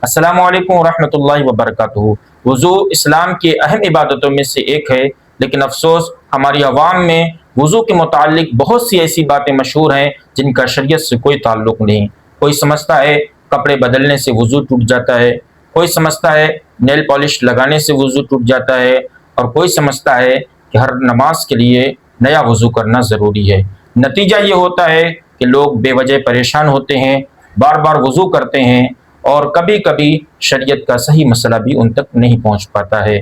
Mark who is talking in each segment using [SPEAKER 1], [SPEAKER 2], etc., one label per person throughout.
[SPEAKER 1] अस्सलामु अलैकुम वरहमतुल्लाहि वबरकातुहू। वज़ू इस्लाम की अहम इबादतों में से एक है, लेकिन अफसोस हमारी अवाम में वज़ू के मुतालिक बहुत सी ऐसी बातें मशहूर हैं जिनका शरीयत से कोई ताल्लुक़ नहीं। कोई समझता है कपड़े बदलने से वज़ू टूट जाता है, कोई समझता है नेल पॉलिश लगाने से वज़ू टूट जाता है, और कोई समझता है कि हर नमाज के लिए नया वज़ू करना ज़रूरी है। नतीजा ये होता है कि लोग बेवजह परेशान होते हैं, बार बार वज़ू करते हैं, और कभी कभी शरीयत का सही मसला भी उन तक नहीं पहुंच पाता है।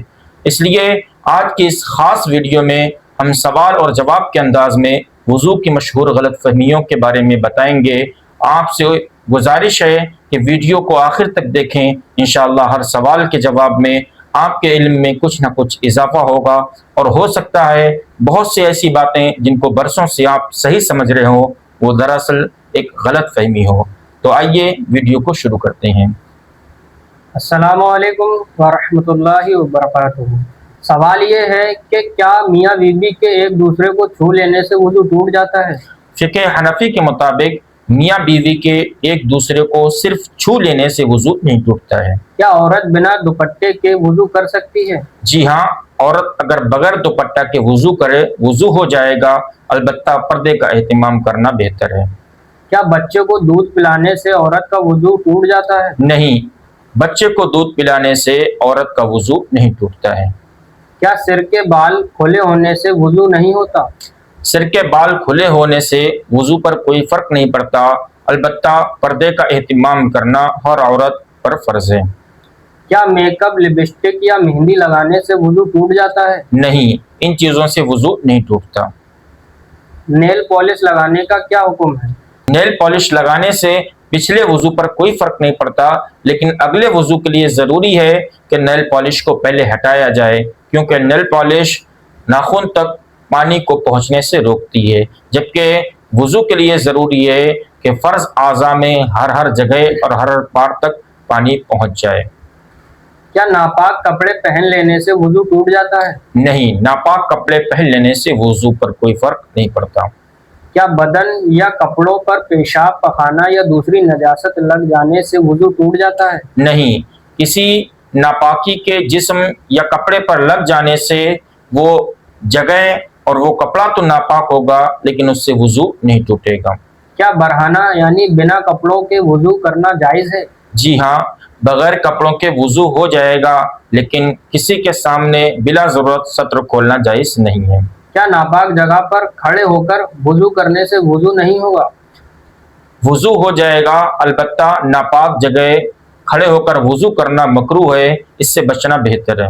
[SPEAKER 1] इसलिए आज की इस ख़ास वीडियो में हम सवाल और जवाब के अंदाज में वज़ू की मशहूर गलत फहमियों के बारे में बताएंगे। आपसे गुजारिश है कि वीडियो को आखिर तक देखें। इंशाअल्लाह हर सवाल के जवाब में आपके इल्म में कुछ ना कुछ इजाफा होगा, और हो सकता है बहुत सी ऐसी बातें जिनको बरसों से आप सही समझ रहे हो वो दरअसल एक गलत फहमी हो। तो आइए वीडियो को शुरू करते हैं।
[SPEAKER 2] अस्सलामु अलैकुम वरहमतुल्लाहि वबरकातुहू। सवाल ये है कि क्या मियाँ बीवी के एक दूसरे को छू लेने से वज़ू टूट जाता है?
[SPEAKER 1] फ़िक़्ह हनफी के मुताबिक मियाँ बीवी के एक दूसरे को सिर्फ छू लेने से वज़ू नहीं टूटता है।
[SPEAKER 2] क्या औरत बिना दुपट्टे के वज़ू कर सकती है?
[SPEAKER 1] जी हाँ, औरत अगर बगैर दुपट्टा के वज़ू करे वज़ू हो जाएगा, अलबत्ता पर्दे का एहतमाम करना बेहतर है।
[SPEAKER 2] क्या बच्चे को दूध पिलाने से औरत का वज़ू टूट जाता है?
[SPEAKER 1] नहीं, बच्चे को दूध पिलाने से औरत का वज़ू नहीं टूटता है।
[SPEAKER 2] क्या सिर के बाल खुले होने से वज़ू नहीं होता?
[SPEAKER 1] सिर के बाल खुले होने से वज़ू पर कोई फ़र्क नहीं पड़ता, अलबत्ता पर्दे का एहतमाम करना हर औरत पर फ़र्ज़ है।
[SPEAKER 2] क्या मेकअप, लिपस्टिक या मेहंदी लगाने से वज़ू टूट जाता है?
[SPEAKER 1] नहीं, इन चीज़ों से वज़ू नहीं टूटता।
[SPEAKER 2] नेल पॉलिश लगाने का क्या हुक्म है?
[SPEAKER 1] नेल पॉलिश लगाने से पिछले वज़ू पर कोई फ़र्क नहीं पड़ता, लेकिन अगले वज़ू के लिए ज़रूरी है कि नेल पॉलिश को पहले हटाया जाए, क्योंकि नेल पॉलिश नाखून तक पानी को पहुंचने से रोकती है, जबकि वज़ू के लिए ज़रूरी है कि फ़र्ज़ आज़ा में हर जगह और हर पार तक पानी पहुंच जाए।
[SPEAKER 2] क्या नापाक कपड़े पहन लेने से वज़ू टूट जाता है?
[SPEAKER 1] नहीं, नापाक कपड़े पहन लेने से वज़ू पर कोई फ़र्क नहीं पड़ता।
[SPEAKER 2] क्या बदन या कपड़ों पर पेशाब, पखाना या दूसरी नजासत लग जाने से वज़ू टूट जाता है?
[SPEAKER 1] नहीं, किसी नापाकी के जिस्म या कपड़े पर लग जाने से वो जगह और वो कपड़ा तो नापाक होगा, लेकिन उससे वज़ू नहीं टूटेगा।
[SPEAKER 2] क्या बरहाना यानी बिना कपड़ों के वज़ू करना जायज़ है?
[SPEAKER 1] जी हाँ, बगैर कपड़ों के वज़ू हो जाएगा, लेकिन किसी के सामने बिला ज़रूरत सत्र खोलना जायज़ नहीं है।
[SPEAKER 2] क्या नापाक जगह पर खड़े होकर वज़ू करने से वज़ू नहीं होगा?
[SPEAKER 1] वज़ू हो जाएगा, अलबत्ता नापाक जगह खड़े होकर वज़ू करना मकरूह है, इससे बचना बेहतर है।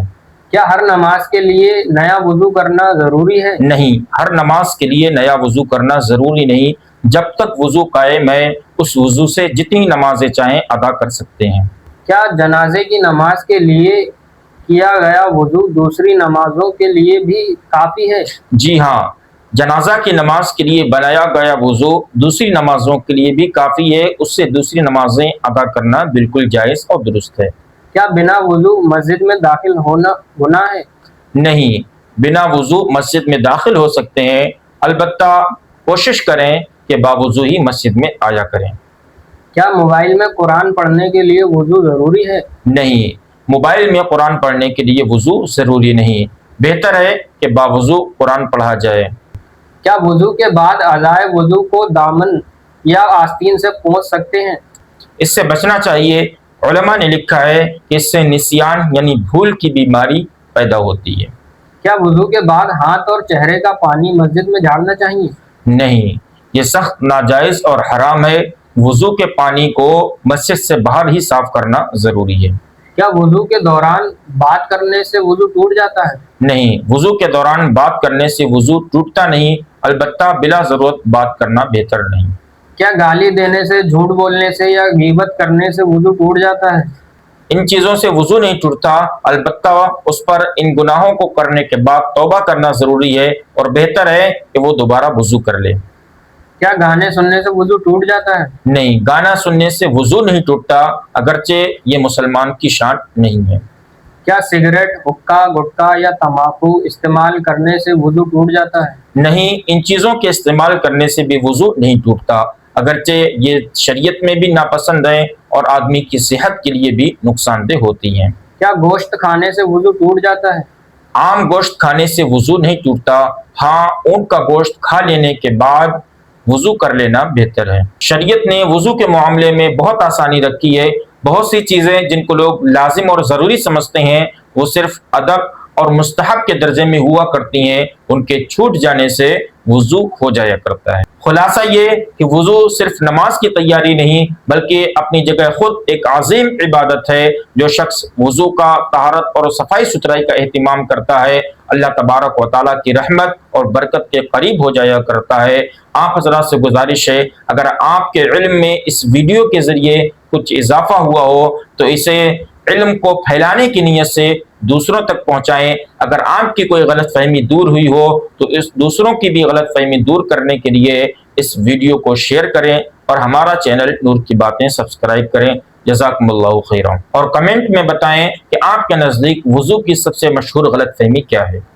[SPEAKER 2] क्या हर नमाज के लिए नया वज़ू करना ज़रूरी है?
[SPEAKER 1] नहीं, हर नमाज के लिए नया वज़ू करना ज़रूरी नहीं। जब तक वज़ू कायम है, उस वज़ू से जितनी नमाजें चाहें अदा कर सकते हैं।
[SPEAKER 2] क्या जनाजे की नमाज के लिए किया गया वज़ू दूसरी नमाजों के लिए भी काफ़ी है?
[SPEAKER 1] जी हाँ, जनाजा की नमाज के लिए बनाया गया वज़ू दूसरी नमाजों के लिए भी काफ़ी है, उससे दूसरी नमाजें अदा करना बिल्कुल जायज़ और दुरुस्त है।
[SPEAKER 2] क्या बिना वज़ू मस्जिद में दाखिल होना गुनाह है?
[SPEAKER 1] नहीं, बिना वज़ू मस्जिद में दाखिल हो सकते हैं, अलबत्ता कोशिश करें कि बावज़ू ही मस्जिद में आया करें।
[SPEAKER 2] क्या मोबाइल में कुरान पढ़ने के लिए वज़ू ज़रूरी है?
[SPEAKER 1] नहीं, मोबाइल में कुरान पढ़ने के लिए वज़ू ज़रूरी नहीं, बेहतर है कि बावज़ू कुरान पढ़ा जाए।
[SPEAKER 2] क्या वज़ू के बाद अज़ाए वज़ू को दामन या आस्तीन से पोंछ सकते हैं?
[SPEAKER 1] इससे बचना चाहिए। उलमा ने लिखा है कि इससे निसियान यानी भूल की बीमारी पैदा होती है।
[SPEAKER 2] क्या वज़ू के बाद हाथ और चेहरे का पानी मस्जिद में झाड़ना चाहिए?
[SPEAKER 1] नहीं, ये सख्त नाजायज़ और हराम है। वज़ू के पानी को मस्जिद से बाहर ही साफ करना ज़रूरी है।
[SPEAKER 2] क्या वज़ू के दौरान बात करने से वज़ू टूट जाता है?
[SPEAKER 1] नहीं, वज़ू के दौरान बात करने से वज़ू टूटता नहीं, अलबत्ता बिला ज़रूरत बात करना बेहतर नहीं।
[SPEAKER 2] क्या गाली देने से, झूठ बोलने से या गीबत करने से वज़ू टूट जाता है?
[SPEAKER 1] इन चीज़ों से वज़ू नहीं टूटता, अलबत्ता उस पर इन गुनाहों को करने के बाद तौबा करना ज़रूरी है, और बेहतर है कि वो दोबारा वज़ू कर ले।
[SPEAKER 2] क्या गाने सुनने से वज़ू टूट जाता है?
[SPEAKER 1] नहीं, गाना सुनने से वज़ू नहीं टूटता, अगरचे ये मुसलमान की शान नहीं है।
[SPEAKER 2] क्या सिगरेट, हुक्का, गुटखा या तम्बाकू इस्तेमाल करने से वज़ू टूट जाता है?
[SPEAKER 1] नहीं, इन चीज़ों के इस्तेमाल करने से भी वज़ू नहीं टूटता, اگرچہ یہ شریعت میں بھی ناپسند ہیں اور آدمی کی صحت کے لیے بھی نقصان دہ ہوتی ہیں۔
[SPEAKER 2] کیا گوشت کھانے سے وضو ٹوٹ جاتا ہے؟
[SPEAKER 1] عام گوشت کھانے سے وضو نہیں ٹوٹتا، ہاں اونٹ کا گوشت کھا لینے کے بعد وضو کر لینا بہتر ہے۔ شریعت نے وضو کے معاملے میں بہت آسانی رکھی ہے۔ بہت سی چیزیں جن کو لوگ لازم اور ضروری سمجھتے ہیں وہ صرف ادب اور مستحب کے درجے میں ہوا کرتی ہیں، ان کے چھوٹ جانے سے وضو ہو جایا کرتا ہے۔ خلاصہ یہ کہ وضو صرف نماز کی تیاری نہیں بلکہ اپنی جگہ خود ایک عظیم عبادت ہے۔ جو شخص وضو کا، طہارت اور صفائی ستھرائی کا اہتمام کرتا ہے، اللہ تبارک و تعالیٰ کی رحمت اور برکت کے قریب ہو جایا کرتا ہے۔ آپ حضرات سے گزارش ہے، اگر آپ کے علم میں اس ویڈیو کے ذریعے کچھ اضافہ ہوا ہو تو اسے علم کو پھیلانے کی نیت سے دوسروں تک پہنچائیں۔ اگر آپ کی کوئی غلط فہمی دور ہوئی ہو تو اس دوسروں کی بھی غلط فہمی دور کرنے کے لیے اس ویڈیو کو شیئر کریں اور ہمارا چینل نور کی باتیں سبسکرائب کریں۔ جزاکم اللہ خیرا، اور کمنٹ میں بتائیں کہ آپ کے نزدیک وضو کی سب سے مشہور غلط فہمی کیا ہے۔